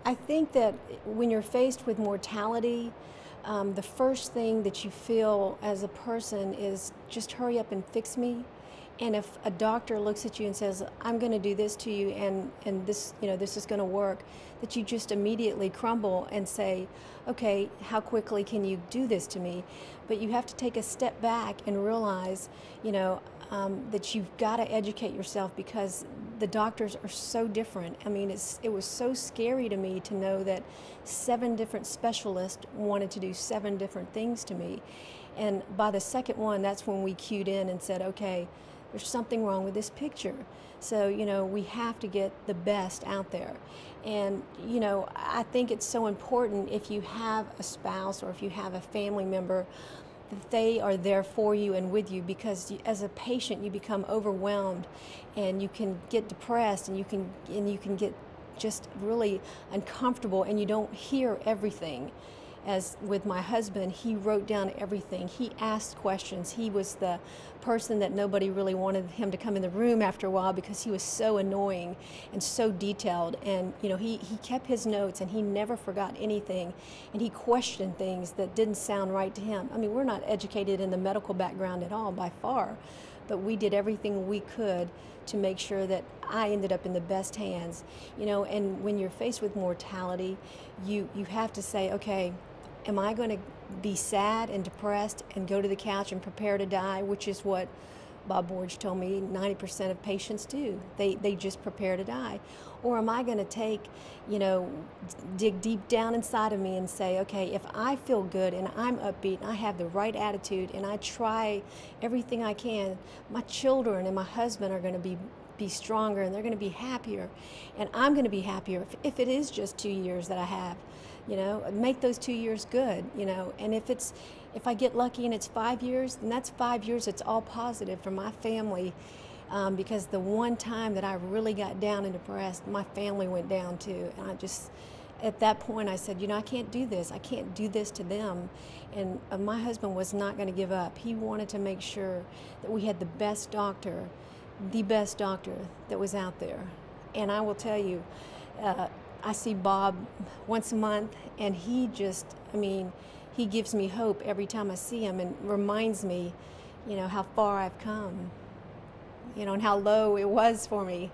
I think that when you're faced with mortality, the first thing that you feel as a person is just hurry up and fix me. And if a doctor looks at you and says, I'm going to do this to you and this, this is going to work, that you just immediately crumble and say, okay, how quickly can you do this to me? But you have to take a step back and realize, that you've got to educate yourself because the doctors are so different. I mean, it was so scary to me to know that 7 different specialists wanted to do 7 different things to me. And by the second one, that's when we cued in and said, okay, there's something wrong with this picture. So, we have to get the best out there. And, I think it's so important if you have a spouse or if you have a family member that they are there for you and with you, because as a patient you become overwhelmed and you can get depressed and you can get just really uncomfortable and you don't hear everything. As with my husband, he wrote down everything. He asked questions. He was the person that nobody really wanted him to come in the room after a while because he was so annoying and so detailed. And he kept his notes and he never forgot anything. And he questioned things that didn't sound right to him. I mean, we're not educated in the medical background at all by far, but we did everything we could to make sure that I ended up in the best hands. And when you're faced with mortality, you have to say, okay, am I going to be sad and depressed and go to the couch and prepare to die, which is what Bob Borge told me 90% of patients do. They just prepare to die. Or am I going to take, dig deep down inside of me and say, okay, if I feel good and I'm upbeat and I have the right attitude and I try everything I can, my children and my husband are going to be stronger and they're going to be happier, and I'm going to be happier if it is just 2 years that I have. Make those 2 years good, and if I get lucky and it's 5 years, then that's 5 years. It's all positive for my family, because the one time that I really got down and depressed, my family went down too, and at that point I said, I can't do this. I can't do this to them. And my husband was not going to give up. He wanted to make sure that we had the best doctor that was out there. And I will tell you, I see Bob once a month, and he gives me hope every time I see him and reminds me, how far I've come, and how low it was for me.